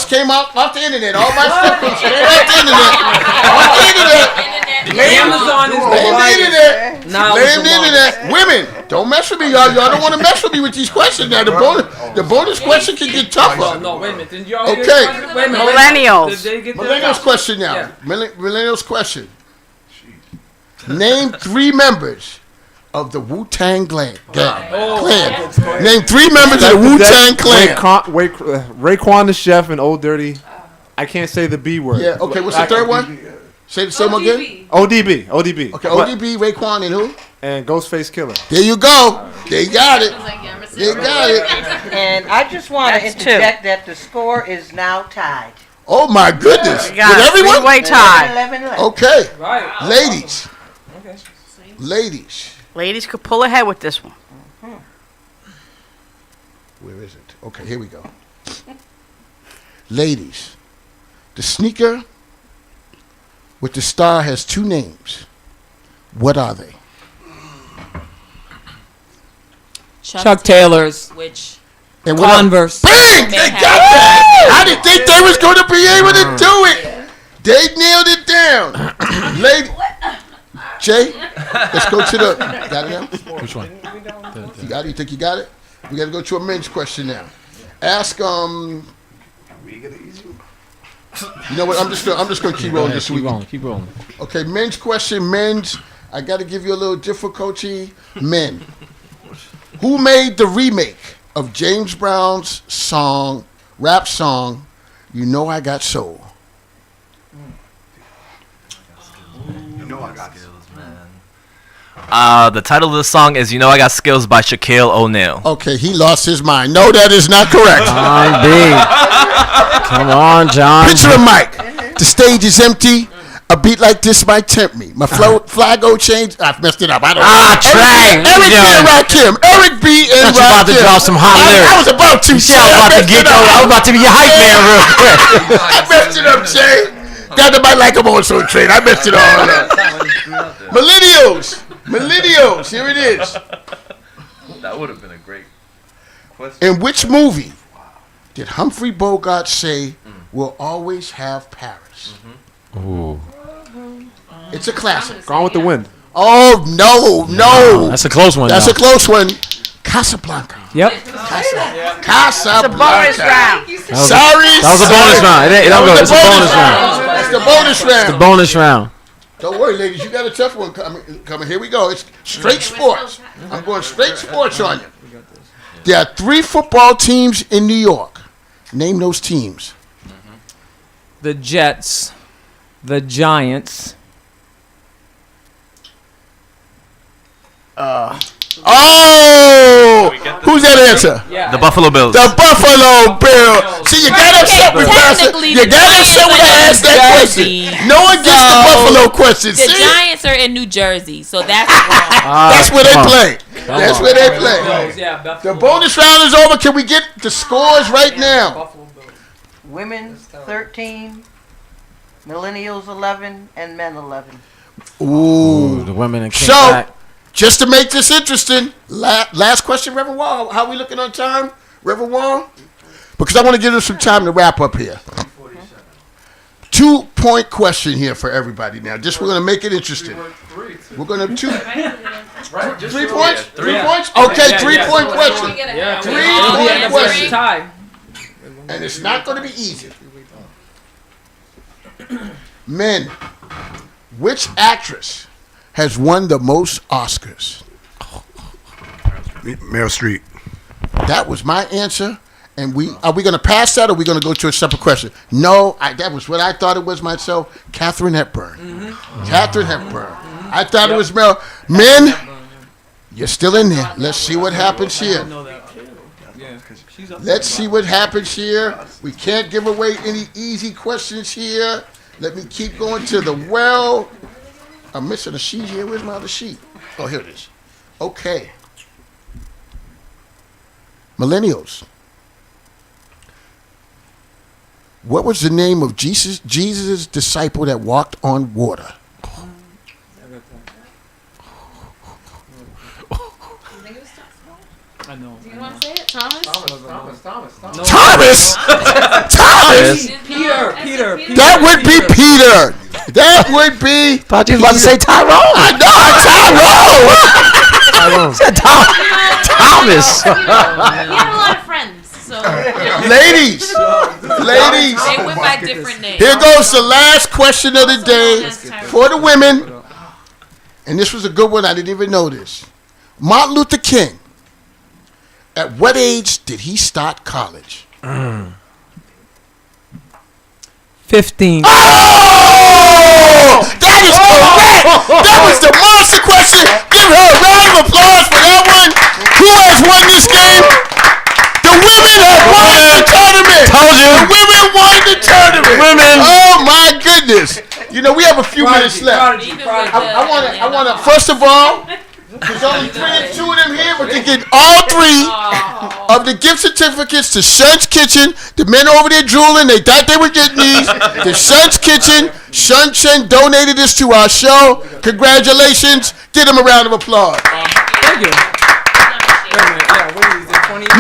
came out off the internet. All my stuff comes straight off the internet. Off the internet. Amazon is the Blame the widest. internet. Nile is Blame the the internet. Women, don't mess with me, y'all. Y'all don't want to mess with me with these questions now. The bonus question can get tougher. No, wait a minute. Didn't you already Okay. get the question? Wait a minute. Millennials. Did they get the- Millennials question now. Yeah. Millennials question. Name 3 members of the Wu-Tang Clan. Name 3 members of the Wu-Tang Clan. Raekwon the Chef and Old Dirty. I can't say the B word. Yeah, okay, what's the third one? Say the same one again. ODB. Okay, ODB, Raekwon, and who? And Ghostface Killer. There you go. They got it. They got it. And I just want to interject that the score is now tied. Oh my goodness. We got With a everyone? three-way tie. 11 left. Okay. Right. Ladies. Ladies could pull ahead with this one. Where is it? Okay, here we go. Ladies. The sneaker with the star has 2 names. What are they? Chuck Taylor's. Which And what Converse. Bang! They got that! I didn't think they was going to be able to do it. They nailed it down. Lady. Jay, let's go to the. Got it now? Which one? You got it? You think you got it? We got to go to a men's question now. Ask You know what? I'm just gonna keep rolling this week. Keep rolling. Okay, men's question. Men's. I got to give you a little difficulty. Men. Who made the remake of James Brown's rap song, "You Know I Got Soul"? You know I got skills, man. The title of the song is "You Know I Got Skills" by Shaquille O'Neal. Okay, he lost his mind. No, that is not correct. John B. Come on, John. Picture of Mike. The stage is empty. A beat like this might tempt me. My flago changed. I've messed it up. I don't know. Trey. Eric B. and Rakim. Eric B. and Rakim. You about to drop some hot lyrics. I was about to. I was about to be your hype man real quick. I messed it up, Jay. Got the mic like I'm on so train. I messed it all up. Millennials. Here it is. That would have been a great. In which movie did Humphrey Bogart say, "We'll always have Paris"? Ooh. It's a classic. Gone with the Wind. Oh, no. That's a close one. That's a close one. Casablanca. Yep. Casablanca. It's a bonus round. Sorry. That was a bonus round. It don't go. It's a bonus round. It's the bonus round. It's the bonus round. Don't worry, ladies. You got a tough one coming. Here we go. It's straight sports. I'm going straight sports on you. There are 3 football teams in New York. Name those teams. The Jets, the Giants. Who's that answer? Yeah. The Buffalo Bills. The Buffalo Bills. See, you got upset with Pastor. You got upset when I asked that question. No one gets the Buffalo question. The See? Giants are in New Jersey, so that's wrong. That's where they play. That's where they play. Yeah, The bonus round is over. Can we get the scores right now? Women's 13, millennials 11, and men 11. Ooh. The women in King So, Back. just to make this interesting, last question, Reverend Wall. How we looking on time, Reverend Wall? Because I want to give us some time to wrap up here. 2-point question here for everybody now. Just we're going to make it interesting. We're going to 2. 3 points? 3 points? Okay, 3-point question. 3-point question. Tie. And it's not going to be easy. Men, which actress has won the most Oscars? Meryl Streep. That was my answer. And are we going to pass that, or are we going to go to a separate question? No, that was what I thought it was myself. Katharine Hepburn. Katharine Hepburn. I thought it was Meryl. Men, you're still in there. Let's see what happens here. Let's see what happens here. We can't give away any easy questions here. Let me keep going to the well. I'm missing a sheet here. Where's my other sheet? Oh, here it is. Okay. Millennials. What was the name of Jesus' disciple that walked on water? I know. Do you want to say it, Thomas? Thomas. Peter. That would be Peter. That would be. Thought you was about to say Tyrone. I know, Tyrone. Thomas. He had a lot of friends, so. Ladies. They went by different names. Here goes the last question of the day for the women. And this was a good one. I didn't even know this. Martin Luther King. At what age did he start college? 15. Oh! That is correct! That was the monster question! Give her a round of applause for that one! Who has won this game? The women have won the tournament! Told you! The women won the tournament! Women! Oh my goodness! You know, we have a few minutes left. I want to, first of all, there's only 2 of them here, but they get all 3 of the gift certificates to Shun's Kitchen. The men over there drooling. They thought they were getting these. The Shun's Kitchen. Shun donated this to our show. Congratulations. Give them a round of applause. Thank you.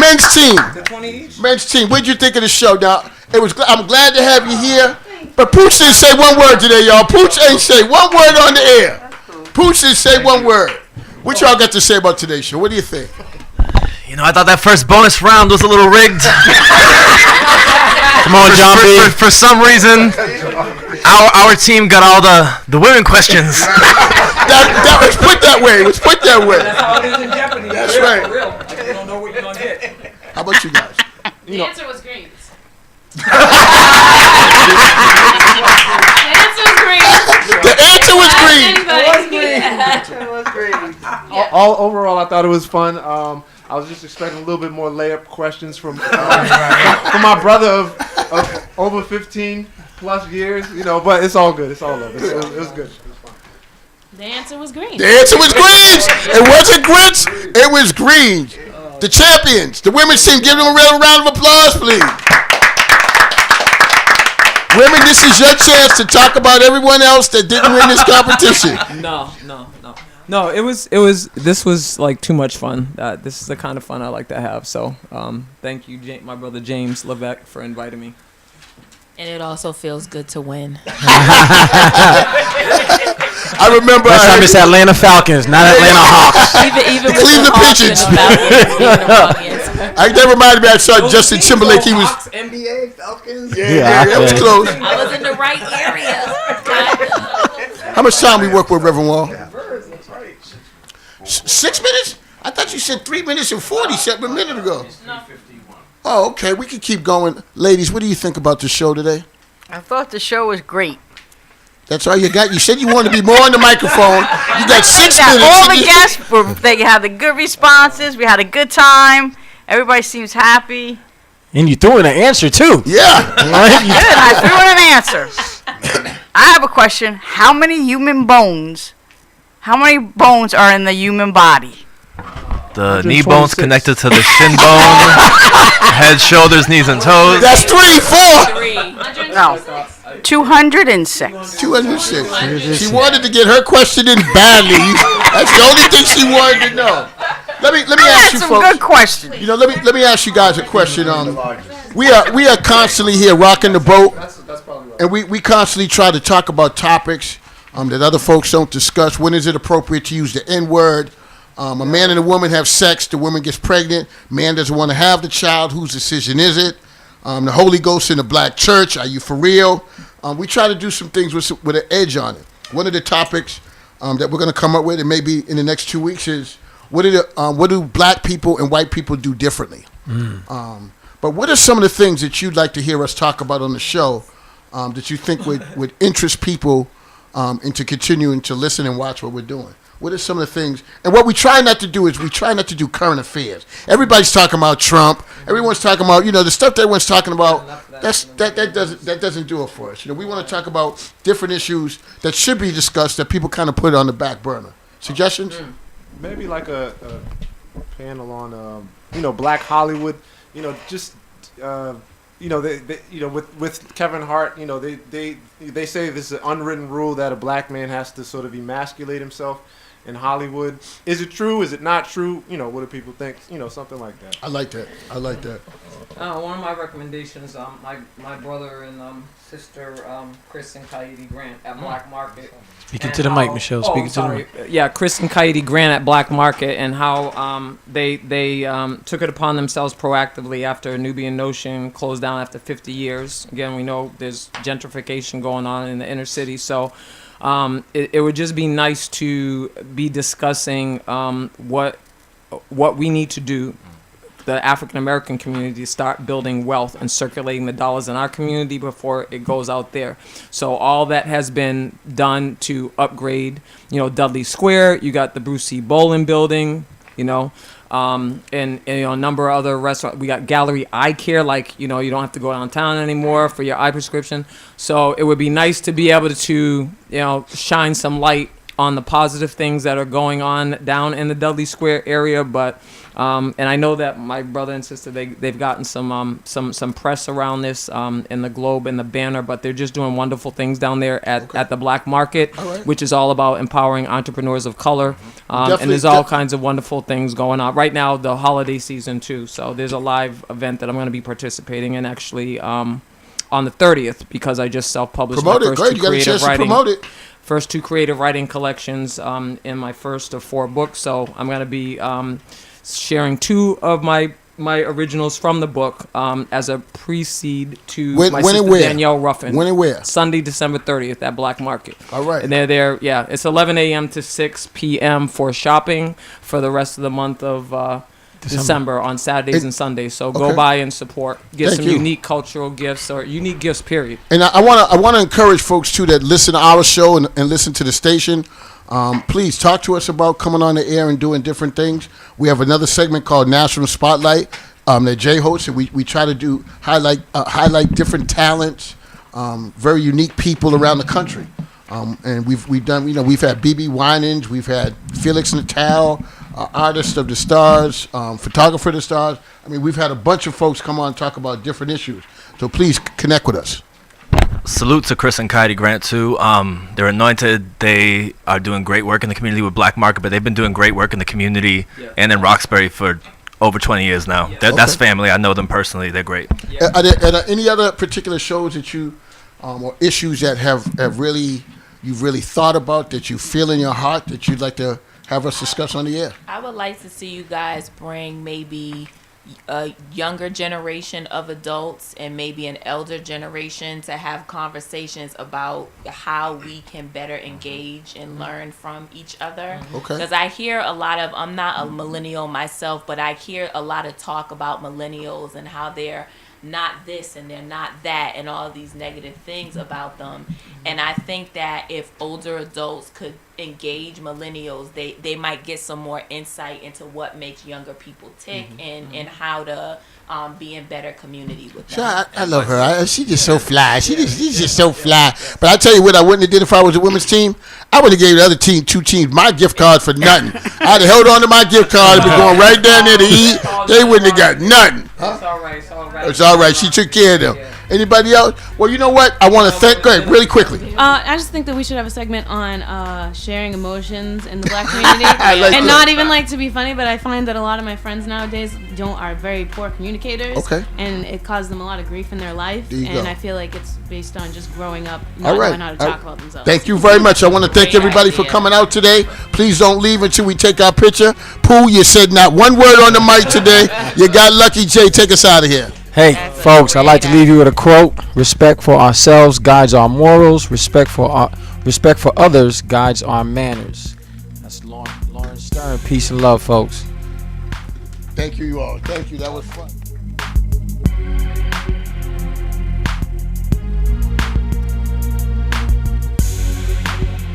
Men's team. 20 each? Men's team. What'd you think of the show? Now, I'm glad to have you here. But Pooch didn't say one word today, y'all. Pooch ain't say one word on the air. Pooch didn't say one word. What y'all got to say about today's show? What do you think? You know, I thought that first bonus round was a little rigged. Come on, John B. For some reason, our team got all the women questions. that was put that way. It was put that way. That's how it is in Jeopardy. That's real, right. For real. Like, you don't know what you're going to get. How about you guys? The answer was great. The answer was green. Overall, I thought it was fun. I was just expecting a little bit more layup questions from my brother of over 15 plus years, but it's all good. It's all over. It was good. The answer was green. The answer was greens. It wasn't grits. It was greens. The champions, the women's team. Give them a real round of applause, please. Women, this is your chance to talk about everyone else that didn't win this competition. No. No, this was like too much fun. This is the kind of fun I like to have. So, thank you, my brother James Levesque, for inviting me. And it also feels good to win. I remember. Next time it's Atlanta Falcons, not Atlanta Hawks. Even with Cleveland the Hawks Pigeons. and the Falcons. That reminded me. I saw Justin Timberlake. He was. Hawks, NBA, Falcons. Yeah, that was close. I was in the right area. How much time we work with Reverend Wall? 6 minutes? I thought you said 3 minutes and 40 a minute ago. Oh, okay. We can keep going. Ladies, what do you think about the show today? I thought the show was great. That's all you got? You said you wanted to be more on the microphone. You got 6 minutes. All the guests, they had the good responses. We had a good time. Everybody seems happy. And you threw in an answer, too. Yeah. Good. I threw in an answer. I have a question. How many bones are in the human body? The knee bones connected to the shin bone, head, shoulders, knees, and toes. That's 3, 4. No. 206. 206. She wanted to get her question in badly. That's the only thing she wanted to know. Let me ask you some folks. Good question. You know, let me ask you guys a question. We are constantly here rocking the boat, and we constantly try to talk about topics that other folks don't discuss. When is it appropriate to use the N-word? A man and a woman have sex. The woman gets pregnant. Man doesn't want to have the child. Whose decision is it? The Holy Ghost in the black church. Are you for real? We try to do some things with an edge on it. One of the topics that we're going to come up with, and maybe in the next 2 weeks, is what do black people and white people do differently? But what are some of the things that you'd like to hear us talk about on the show that you think would interest people into continuing to listen and watch what we're doing? What are some of the things? And what we try not to do is we try not to do current affairs. Everybody's talking about Trump. Everyone's talking about, the stuff that everyone's talking about. That doesn't do it for us. We want to talk about different issues that should be discussed that people kind of put on the back burner. Suggestions? Maybe like a panel on Black Hollywood. With Kevin Hart, they say this is an unwritten rule that a black man has to sort of emasculate himself in Hollywood. Is it true? Is it not true? What do people think? Something like that. I like that. One of my recommendations, my brother and sister, Chris and Kaidi Grant at Black Market. Speaking to the mic, Michelle. Speaking to the mic. Yeah, Chris and Kaidi Grant at Black Market, and how they took it upon themselves proactively after Nubian Notion closed down after 50 years. Again, we know there's gentrification going on in the inner city, so it would just be nice to be discussing what we need to do, the African American community, to start building wealth and circulating the dollars in our community before it goes out there. So all that has been done to upgrade, Dudley Square. You got the Bruce C. Bolin building, and a number of other restaurants. We got Gallery Eye Care, you don't have to go downtown anymore for your eye prescription. So it would be nice to be able to, shine some light on the positive things that are going on down in the Dudley Square area, but and I know that my brother and sister they've gotten some press around this in the Globe and the Banner, but they're just doing wonderful things down there at the Black Market, which is all about empowering entrepreneurs of color, and there's all kinds of wonderful things going on right now. The holiday season too, so there's a live event that I'm going to be participating in actually on the 30th, because I just self-published my first two creative writing collections in my first of 4 books. So I'm going to be sharing 2 of my originals from the book as a pre-seed to my sister Danielle Ruffin. When and where? Sunday, December 30th at Black Market. All right. And they're there. Yeah, it's 11 a.m. to 6 p.m. for shopping for the rest of the month of December on Saturdays and Sundays. So go by and support. Get some unique cultural gifts or unique gifts, period. And I want to encourage folks too that listen to our show and listen to the station. Please talk to us about coming on the air and doing different things. We have another segment called National Spotlight that Jay hosts, and we try to highlight different talents, very unique people around the country. And we've done, we've had BB Winans, we've had Felix Natal, Artist of the Stars, Photographer of the Stars. I mean, we've had a bunch of folks come on and talk about different issues. So please connect with us. salute to Chris and Kylie Grant too. They're anointed. They are doing great work in the community with Black Market, but they've been doing great work in the community and in Roxbury for over 20 years now. That's family. I know them personally. They're great. Are there any other particular shows that you or issues that you've really thought about, that you feel in your heart, that you'd like to have us discuss on the air? I would like to see you guys bring maybe a younger generation of adults and maybe an elder generation to have conversations about how we can better engage and learn from each other. Okay. Because I hear a lot of, I'm not a millennial myself, but I hear a lot of talk about millennials and how they're not this and they're not that and all these negative things about them. And I think that if older adults could engage millennials, they might get some more insight into what makes younger people tick and how to be in better community with them. Sure, I love her. She's just so fly. She's just so fly. But I tell you what I wouldn't have did if I was a women's team. I would have gave the other team, 2 teams, my gift card for nothing. I'd have held on to my gift card and been going right down there to eat. They wouldn't have got nothing. It's all right. It's all right. It's all right. She took care of them. Anybody else? Well, you know what? I want to thank. Go ahead, really quickly. I just think that we should have a segment on sharing emotions in the Black community, like and that. not even like to be funny, but I find that a lot of my friends nowadays are very poor communicators. Okay. And it causes them a lot of grief in their life, There you and go. I feel like it's based on just growing up, not All right. knowing how to talk about themselves. Thank you very much. I want to thank everybody for coming out today. Please don't leave until we take our picture. Pooh, you said not one word on the mic today. You got lucky. Jay, take us out of here. Hey, folks, I'd like to leave you with a quote. Respect for ourselves guides our morals. Respect for others guides our manners. That's Lawrence Stern. Peace and love, folks. Thank you all. Thank you. That was fun.